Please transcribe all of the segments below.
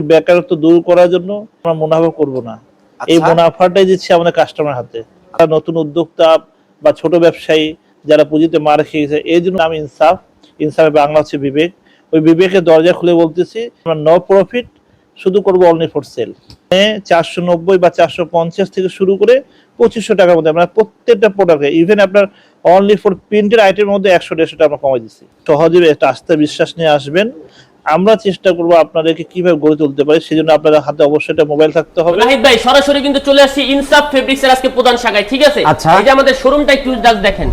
বেকারত্ব দূর করার জন্য আমরা মুনাফা করব না, এই মুনাফাটাই দিচ্ছি আমাদের কাস্টমার হাতে। নতুন উদ্যোক্তা বা ছোট ব্যবসায়ী যারা পুঁজিতে মার খেয়ে গেছে, এই জন্য আমি ইনসাফের বাংলা হচ্ছে বিবেক, ওই বিবেকের দরজা খুলে বলতেছি আমরা নো প্রফিট শুধু করবো অনলি ফর সেল। 490 বা 450 থেকে শুরু করে 2500 টাকার মধ্যে আমরা প্রত্যেকটা প্রোডাক্টে, ইভেন আপনার অনলি ফর প্রিন্টের আইটেমের মধ্যে 100-150 টাকা আমরা কমাই দিচ্ছি। সহজে একটা আস্থা বিশ্বাস নিয়ে আসবেন, আমরা চেষ্টা করবো আপনাদেরকে কিভাবে গড়ে তুলতে পারি, সেজন্য আপনাদের হাতে অবশ্যই একটা মোবাইল থাকতে হবে। নাহিদ ভাই সরাসরি কিন্তু চলে আসছি ইনসাফ ফেব্রিক্স এর আজকে প্রধান শাখায়, ঠিক আছে? এই যে আমাদের শোরুমটা একটু জাস্ট দেখেন,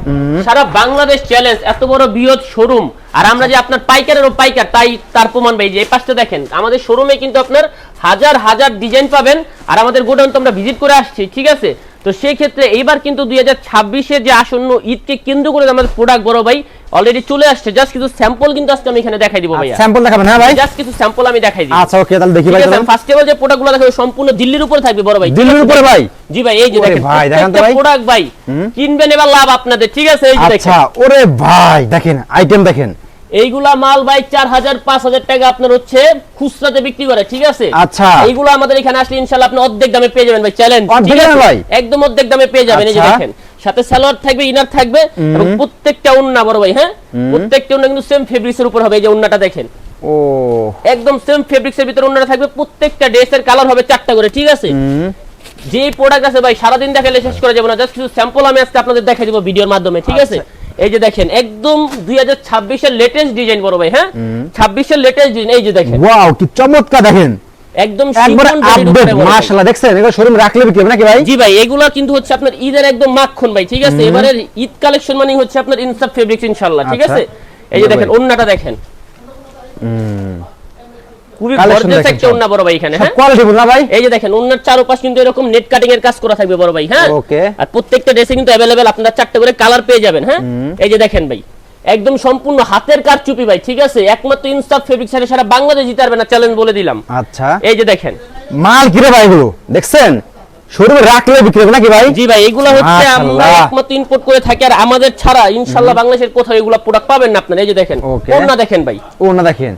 সারা বাংলাদেশ চ্যালেঞ্জ, এত বড় বৃহৎ শোরুম। আর আমরা যে আপনার পাইকারেরও পাইকার, তাই তার প্রমাণ ভাই যে এই পাশটা দেখেন, আমাদের শোরুমে কিন্তু আপনার হাজার হাজার ডিজাইন পাবেন। আর আমাদের গোডাউন তো আমরা ভিজিট করে আসছি, ঠিক আছে? তো সেই ক্ষেত্রে এইবার কিন্তু 2026-এর যে আসন্ন ঈদকে কেন্দ্র করে আমাদের প্রোডাক্ট বড় ভাই অলরেডি চলে আসছে। জাস্ট কিছু স্যাম্পল কিন্তু আজকে আমি এখানে দেখাই দিব ভাই। স্যাম্পল দেখাবেন? হ্যাঁ ভাই, জাস্ট কিছু স্যাম্পল আমি দেখাই দিই। আচ্ছা ওকে, তাহলে দেখি ভাই। ফার্স্ট অফ অল যে প্রোডাক্টগুলো দেখাবো সম্পূর্ণ দিল্লির উপরে থাকবে বড় ভাই। দিল্লির উপরে ভাই? জি ভাই, এই যে দেখেন ভাই দেখেন তো ভাই প্রোডাক্ট ভাই কিনবেন এবার লাভ আপনাদের, ঠিক আছে? এই যে দেখেন। আচ্ছা ওরে ভাই দেখেন আইটেম দেখেন, এইগুলা মাল ভাই 4000-5000 টাকা আপনার হচ্ছে খুচরাতে বিক্রি করে, ঠিক আছে? আচ্ছা এইগুলো আমাদের এখানে আসলে ইনশাআল্লাহ আপনি অর্ধেক দামে পেয়ে যাবেন ভাই। চ্যালেঞ্জ, ঠিক আছে ভাই? একদম অর্ধেক দামে পেয়ে যাবেন। এই যে দেখেন সাথে সালোয়ার থাকবে, ইনার থাকবে এবং প্রত্যেকটা ওন্না বড় ভাই, হ্যাঁ প্রত্যেকটা ওন্না কিন্তু সেম ফেব্রিক্স এর উপর হবে। এই যে ওন্নাটা দেখেন, ও একদম সেম ফেব্রিক্স এর ভিতর ওন্নাটা থাকবে। প্রত্যেকটা ড্রেসের কালার হবে 4টা করে, ঠিক আছে? যে প্রোডাক্ট আছে ভাই সারা দিন দেখালে শেষ করা যাবে না। জাস্ট কিছু স্যাম্পল আমি আজকে আপনাদের দেখাই দেব ভিডিওর মাধ্যমে, ঠিক আছে? এই যে দেখেন একদম 2026-এর লেটেস্ট ডিজাইন বড় ভাই, হ্যাঁ 26-এর লেটেস্ট ডিজাইন। এই যে দেখেন, ওয়াও কি চমৎকার, দেখেন একদম একবার আপডেট, মাশাআল্লাহ। দেখছেন এগুলো শোরুম রাখলে বিক্রি হবে নাকি ভাই? জি ভাই, এগুলা কিন্তু হচ্ছে আপনার ঈদের একদম মাখন ভাই, ঠিক আছে? এবারে ঈদ কালেকশন মানে হচ্ছে আপনার ইনসাফ ফেব্রিক্স ইনশাআল্লাহ, ঠিক আছে? এই যে দেখেন ওন্নাটা দেখেন, খুবই গর্জিয়াস একটা ওন্না বড় ভাই এখানে, হ্যাঁ কোয়ালিটি বল না ভাই? এই যে দেখেন ওন্নার চারপাশ কিন্তু এরকম নেট কাটিং এর কাজ করা থাকবে বড় ভাই, হ্যাঁ ওকে। আর প্রত্যেকটা ড্রেসে কিন্তু अवेलेबल আপনারা 4টা করে কালার পেয়ে যাবেন, হ্যাঁ এই যে দেখেন ভাই একদম সম্পূর্ণ হাতের কাজ চুপি ভাই, ঠিক আছে? একমাত্র ইনসাফ ফেব্রিক্স এর সারা বাংলাদেশ জিতে পারবে না, চ্যালেঞ্জ বলে দিলাম। আচ্ছা এই যে দেখেন মাল কিরে ভাই, এগুলো দেখছেন শোরুমে রাখলে বিক্রি হবে নাকি ভাই? জি ভাই, এগুলা হচ্ছে আমরা একমাত্র ইম্পোর্ট করে থাকি, আর আমাদের ছাড়া ইনশাআল্লাহ বাংলাদেশের কোথাও এগুলা প্রোডাক্ট পাবেন না আপনারা। এই যে দেখেন ওন্না দেখেন ভাই, ওন্না দেখেন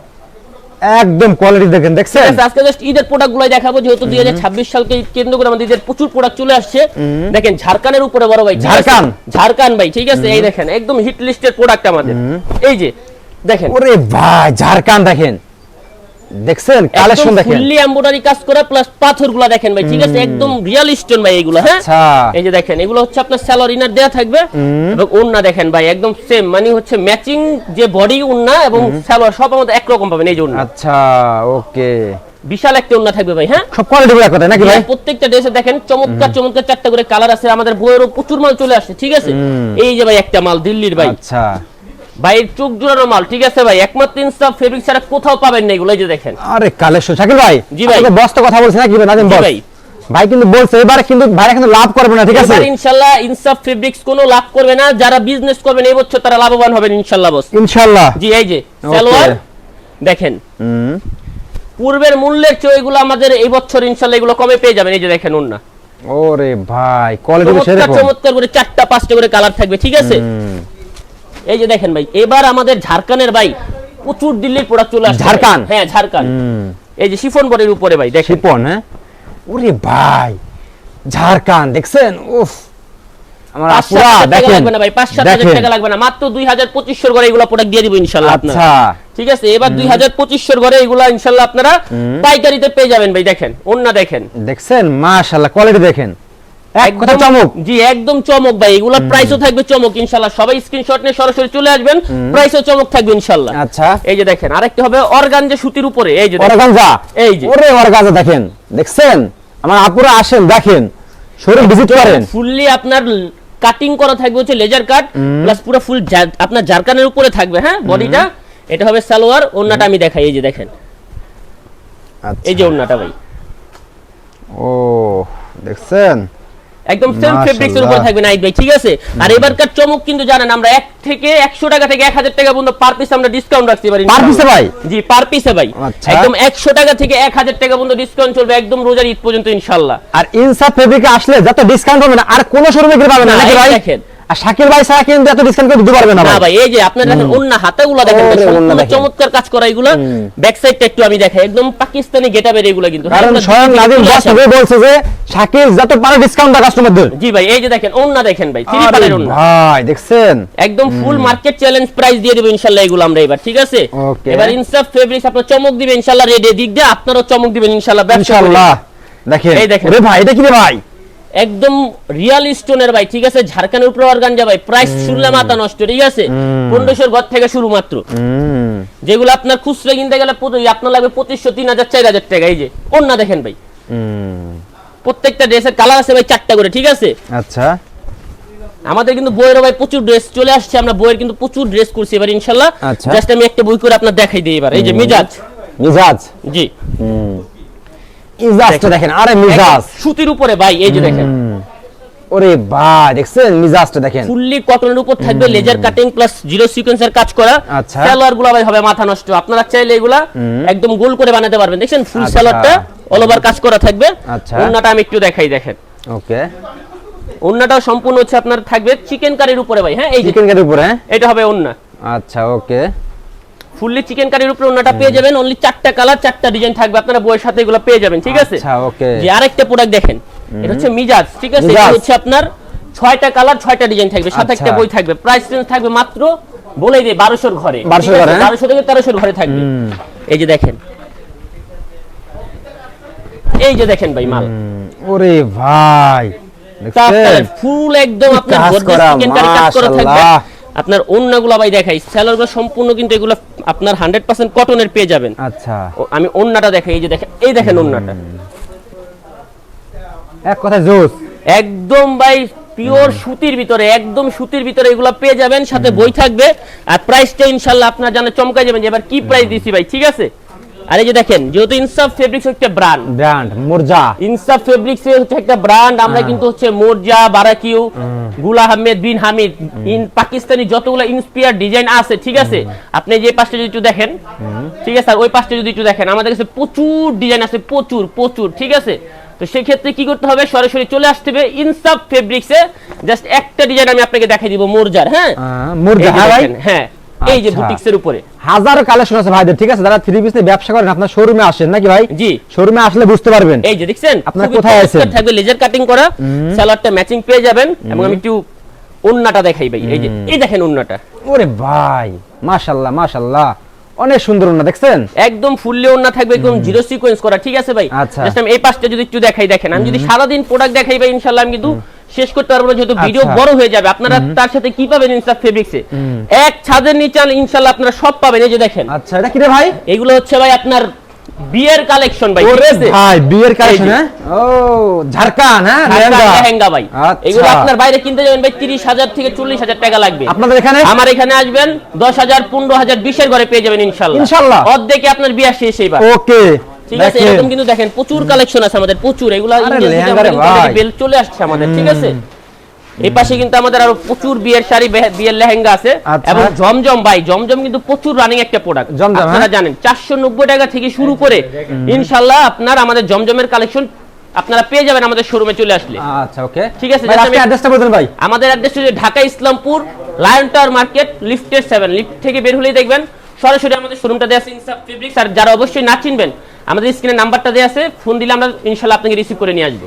একদম কোয়ালিটি দেখেন, দেখছেন? আজকে জাস্ট ঈদের প্রোডাক্টগুলাই দেখাবো, যেহেতু 2026 সালকে কেন্দ্র করে আমাদের ঈদের প্রচুর প্রোডাক্ট চলে আসছে। দেখেন ঝাড়খানের উপরে বড় ভাই, ঝাড়খান ভাই, ঠিক আছে? এই দেখেন একদম হিট লিস্টের প্রোডাক্ট আমাদের। এই যে দেখেন, ওরে ভাই ঝাড়খান দেখেন, দেখছেন কালেকশন দেখেন, ফুললি এমব্রয়ডারি কাজ করা প্লাস পাথরগুলো দেখেন ভাই, ঠিক আছে? একদম রিয়েল স্টোন ভাই এগুলো, হ্যাঁ আচ্ছা এই যে দেখেন এগুলো হচ্ছে আপনার সালোয়ার ইনার দেয়া থাকবে এবং ওন্না দেখেন ভাই একদম সেম, মানে হচ্ছে ম্যাচিং যে বডি ওন্না এবং সালোয়ার সব আমাদের এক রকম পাবেন। এই যে ওন্না, আচ্ছা ওকে, বিশাল একটা ওন্না থাকবে ভাই, হ্যাঁ সব কোয়ালিটি বড় কথা নাকি ভাই? প্রত্যেকটা ড্রেসে দেখেন চমৎকার চমৎকার 4টা করে কালার আছে। আমাদের বইয়েরও প্রচুর মাল চলে আসছে, ঠিক আছে? এই যে ভাই একটা মাল দিল্লির ভাই, আচ্ছা ভাই চোখ জোড়ানো মাল, ঠিক আছে ভাই? একমাত্র ইনসাফ ফেব্রিক্স ছাড়া কোথাও পাবেন না এগুলো। এই যে দেখেন, আরে কালেকশন শাকিল ভাই। জি ভাই, বস তো কথা বলছেন নাকি নাজিম বস? ভাই ভাই কিন্তু বলছে এবারে কিন্তু ভাই কিন্তু লাভ করবে না, ঠিক আছে? এবারে ইনশাআল্লাহ ইনসাফ ফেব্রিক্স কোনো লাভ করবে না, যারা বিজনেস করবেন এই বছর তারা লাভবান হবেন ইনশাআল্লাহ বস, ইনশাআল্লাহ। জি এই যে সালোয়ার দেখেন পূর্বের মূল্যের চেয়ে এগুলো আমাদের এই বছর ইনশাআল্লাহ এগুলো কমে পেয়ে যাবেন। এই যে দেখেন ওন্না, ওরে ভাই কোয়ালিটি সেরকম চমৎকার করে 4টা-5টা করে কালার থাকবে, ঠিক আছে? এই যে দেখেন ভাই এবার আমাদের ঝাড়খানের ভাই প্রচুর দিল্লির প্রোডাক্ট চলে আসছে। ঝাড়খান, হ্যাঁ ঝাড়খান। এই যে শিফন বডির উপরে ভাই দেখেন, শিফন, হ্যাঁ ওরে ভাই ঝাড়খান দেখছেন, উফ আমার পুরা দেখেন লাগবে না ভাই, 5-7 টাকা লাগবে না, মাত্র 2250 করে এগুলো প্রোডাক্ট দিয়ে দিব ইনশাআল্লাহ আপনারা। আচ্ছা ঠিক আছে, এবার 2250 করে এগুলো ইনশাআল্লাহ আপনারা পাইকারিতে পেয়ে যাবেন ভাই। দেখেন ওন্না দেখেন, দেখছেন মাশাআল্লাহ কোয়ালিটি দেখেন, এক কথা চমক। জি একদম চমক ভাই, এগুলা প্রাইসও থাকবে চমক ইনশাআল্লাহ। সবাই স্ক্রিনশট নিয়ে সরাসরি চলে আসবেন, প্রাইসও চমক থাকবে ইনশাআল্লাহ। আচ্ছা এই যে দেখেন আরেকটা হবে অর্গানজা সুতির উপরে। এই যে অর্গানজা, এই যে ওরে অর্গানজা দেখেন, দেখছেন আমার আপুরা আসেন দেখেন, শোরুম ভিজিট করেন। ফুললি আপনার কাটিং করা থাকবে হচ্ছে লেজার কাট প্লাস পুরো ফুল আপনার জারকানের উপরে থাকবে, হ্যাঁ বডিটা। এটা হবে সালোয়ার, ওন্নাটা আমি দেখাই। এই যে দেখেন, এই যে ওন্নাটা ভাই, ও দেখছেন একদম সেম ফেব্রিক্স এর উপর থাকবে নাইট ভাই, ঠিক আছে? আর এবারকার চমক কিন্তু জানেন আমরা 100 টাকা থেকে 1000 টাকা পর্যন্ত পার পিস আমরা ডিসকাউন্ট রাখতে পারি। পার পিসে ভাই? জি পার পিসে ভাই, একদম 100 টাকা থেকে 1000 টাকা পর্যন্ত ডিসকাউন্ট চলবে একদম রোজার ঈদ পর্যন্ত ইনশাআল্লাহ। আর ইনসাফ ফেব্রিকে আসলে যত ডিসকাউন্ট হবে না আর কোন শোরুমে গিয়ে পাবেন না নাকি ভাই? দেখেন আর শাকিল ভাই ছাড়া কিন্তু এত ডিসকাউন্ট করে দিতে পারবে না না ভাই। ভাই এই যে আপনার দেখেন অন্য হাতাগুলো দেখেন ভাই, ওরে, ওন্না সম্পূর্ণ দেখেন। চমৎকার কাজ করা এগুলো। ব্যাক সাইডটা একটু আমি দেখাই, একদম পাকিস্তানি গেটআপের এগুলো কিন্তু। কারণ এগুলো স্বয়ং দিকে নাদিম চলে বস আসে। নিজে বলছে যে শাকিল যত পারে ডিসকাউন্ট দাও কাস্টমারদের। জি ভাই এই যে দেখেন ওন্না দেখেন ভাই, থ্রি আরে পারের ওন্না ভাই দেখছেন, একদম ফুল মার্কেট চ্যালেঞ্জ প্রাইস দিয়ে দেব ইনশাআল্লাহ এগুলো আমরা এবার, ঠিক আছে? Okay. এবার ইনসাফ ফেব্রিক্স আপনার চমক দিবে ইনশাআল্লাহ, রেডি দিক দিয়ে আপনারও চমক দিবেন ইনশাআল্লাহ ব্যবসা করে। ইনশাআল্লাহ। দেখেন এই দেখেন। ওরে ভাই এটা কি রে ভাই? একদম রিয়াল স্টোনের ভাই, ঠিক আছে? ঝাড়খানের উপরে অর্গানজা ভাই, প্রাইস শুনলে মাথা নষ্ট, ঠিক আছে? 1500 ঘর থেকে শুরু মাত্র, যেগুলো আপনার খুচরা কিনতে গেলে আপনার লাগবে 2500 3000 4000 টাকা। এই যে ওন্না দেখেন ভাই, প্রত্যেকটা ড্রেসের কালার আছে ভাই 4টা করে, ঠিক আছে? আচ্ছা আমাদের কিন্তু বইয়ের ভাই প্রচুর ড্রেস চলে আসছে, আমরা বইয়ের কিন্তু প্রচুর ড্রেস করছি এবার ইনশাআল্লাহ। আচ্ছা। জাস্ট আমি একটা বই করে আপনার দেখাই দিই এবার। এই যে মিজাজ, মিজাজ, জি মিজাজটা দেখেন, আরে মিজাজ সুতির উপরে ভাই, এই যে দেখেন ওরে ভাই দেখছেন মিজাজটা দেখেন, ফুললি কটনের উপর থাকবে, লেজার কাটিং প্লাস জিরো সিকোয়েন্সের কাজ করা। আচ্ছা। সালোয়ার গুলো ভাই হবে মাথা নষ্ট, আপনারা চাইলে এগুলা একদম গোল করে বানাতে পারবেন। দেখছেন ফুল আচ্ছা। সালোয়ারটা অল ওভার কাজ করা থাকবে। আচ্ছা। ওন্নাটা আমি একটু দেখাই, দেখেন ওকে ওন্নাটাও সম্পূর্ণ হচ্ছে আপনার থাকবে চিকেন কারির উপরে ভাই। হ্যাঁ এই যে চিকেন কারির উপরে, এটা হবে ওন্না, আচ্ছা ওকে ফুললি চিকেন কারির উপরে ওন্নাটা পেয়ে যাবেন। অনলি 4টা কালার 4টা ডিজাইন থাকবে, আপনারা বইয়ের সাথে এগুলো পেয়ে যাবেন, ঠিক আছে? আচ্ছা ওকে যে আরেকটা প্রোডাক্ট দেখেন, এটা হচ্ছে মিজাজ, ঠিক আছে? মিজাজ। এটা হচ্ছে আপনার 6টা কালার 6টা ডিজাইন থাকবে, সাথে আচ্ছা। একটা বই থাকবে। প্রাইস রেঞ্জ থাকবে মাত্র বলেই দেই 1200 ঘরে, 1200 ঘরে, হ্যাঁ? 1200 থেকে 1300 ঘরে থাকবে। এই যে দেখেন, এই যে দেখেন ভাই মাল ওরে ভাই দেখছেন ফুল একদম আপনার কাজ গর্জিয়াস করা, চিকেন কারি কাজ করা থাকবে। মাশাআল্লাহ। আপনার ওন্নাগুলো ভাই দেখাই, সেলারগুলো সম্পূর্ণ কিন্তু এগুলো আপনার 100% কটনের পেয়ে যাবেন। আচ্ছা আমি ওন্নাটা দেখাই, এই যে দেখেন, এই দেখেন ওন্নাটা এক কথায় জোস, একদম ভাই পিওর সুতির ভিতরে, একদম সুতির ভিতরে এগুলো পেয়ে যাবেন, সাথে বই থাকবে। আর প্রাইসটা ইনশাআল্লাহ আপনারা জানেন চমকাই যাবেন যে এবার কি প্রাইস দিছি ভাই, ঠিক আছে? আর এই যে দেখেন, যেহেতু ইনসাফ ফেব্রিক্স একটা ব্র্যান্ড, ব্র্যান্ড মুরজা, ইনসাফ ফেব্রিক্স হচ্ছে একটা ব্র্যান্ড। আমরা কিন্তু হচ্ছে মোরজা, বারাকিউ, গুল আহমেদ, বিন হামিদ, ইন পাকিস্তানি যতগুলো ইন্সপায়ার ডিজাইন আছে, ঠিক আছে? আপনি যে পাশটা যদি একটু দেখেন, ঠিক আছে? আর ওই পাশটা যদি একটু দেখেন, আমাদের কাছে প্রচুর ডিজাইন আছে, প্রচুর প্রচুর, ঠিক আছে? তো সেক্ষেত্রে কি করতে হবে, সরাসরি চলে আসতে হবে ইনসাফ ফেব্রিক্সে। জাস্ট একটা ডিজাইন আমি আপনাকে দেখাই দিব মোরজার। হ্যাঁ মুরজা, এই যে হ্যাঁ ভাই, দেখেন, হ্যাঁ এই যে আচ্ছা। বুটিক্সের উপরে হাজারো কালেকশন আছে ভাইদের, ঠিক আছে? যারা থ্রি পিস নিয়ে ব্যবসা করেন আপনার শোরুমে আসেন নাকি ভাই? জি শোরুমে আসলে বুঝতে পারবেন। এই যে দেখছেন আপনারা খুবই কোথায় চমৎকার আছেন? থাকবে, লেজার কাটিং করা, সালোয়ারটা ম্যাচিং পেয়ে যাবেন। এবং আমি একটু ওন্নাটা দেখাই ভাই, এই যে এই দেখেন ওন্নাটা ওরে ভাই মাশাআল্লাহ মাশাআল্লাহ, অনেক সুন্দর না দেখছেন? একদম ফুললি ওন্না থাকবে, একদম জিরো সিকোয়েন্স করা, ঠিক আছে ভাই? আচ্ছা। জাস্ট আমি এই পাশটা যদি একটু দেখাই, দেখেন আমি যদি সারা দিন প্রোডাক্ট দেখাই ভাই ইনশাআল্লাহ আমি কিন্তু শেষ করতে পারবো না, যেহেতু ভিডিও আচ্ছা। বড় হয়ে যাবে। আপনারা তার সাথে কি পাবেন ইনসাফ ফেব্রিক্সে, এক ছাদের নিচে ইনশাআল্লাহ আপনারা সব পাবেন। এই যে দেখেন, আচ্ছা এটা কি রে ভাই? এগুলো হচ্ছে ভাই আপনার বিয়ের কালেকশন ভাই, ওরে ঠিক আছে? ভাই বিয়ের কালেকশন, এই যে। হ্যাঁ? ও ঝাড়খান, হ্যাঁ ঢাকার লেহেঙ্গা। লেহেঙ্গা ভাই, আচ্ছা। এগুলো আপনার বাইরে কিনতে যাবেন ভাই 30,000 থেকে 40,000 টাকা লাগবে। আপনাদের এখানে আমার এখানে আসবেন 10,000 15,000 20-এর ঘরে পেয়ে যাবেন ইনশাআল্লাহ। ইনশাআল্লাহ। অর্ধেকে আপনার বিয়ে শেষ এইবার, ওকে ঠিক আছে? এরকম কিন্তু দেখেন প্রচুর কালেকশন আছে আমাদের, প্রচুর। এগুলা আরে ইন্ডিয়ান থেকে লেহেঙ্গা রে আমাদের ভাই। বেল চলে আসছে আমাদের, ঠিক আছে? এই পাশে কিন্তু আমাদের আরো প্রচুর বিয়ের শাড়ি, বিয়ের লেহেঙ্গা আছে। আচ্ছা। এবং জমজম ভাই, জমজম কিন্তু প্রচুর রানিং একটা প্রোডাক্ট, জমজম, আপনারা হ্যাঁ? জানেন 490 টাকা থেকে শুরু করে ইনশাআল্লাহ আপনার আমাদের জমজমের কালেকশন আপনারা পেয়ে যাবেন আমাদের শোরুমে চলে আসলে। আচ্ছা ওকে ঠিক আছে, ভাই যেটা আপনি আমি- অ্যাড্রেসটা বলবেন ভাই? আমাদের অ্যাড্রেস হচ্ছে Dhaka Islampur lion tower market, লিফটের 7, লিফট থেকে বের হলেই দেখবেন সরাসরি আমাদের শোরুমটা দেয়া আছে ইনসাফ ফেব্রিক্স। আর যারা অবশ্যই না চিনবেন, আমাদের স্ক্রিনে নাম্বারটা দেয়া আছে, ফোন দিলে আমরা ইনশাআল্লাহ আপনাকে রিসিভ করে নিয়ে আসবো।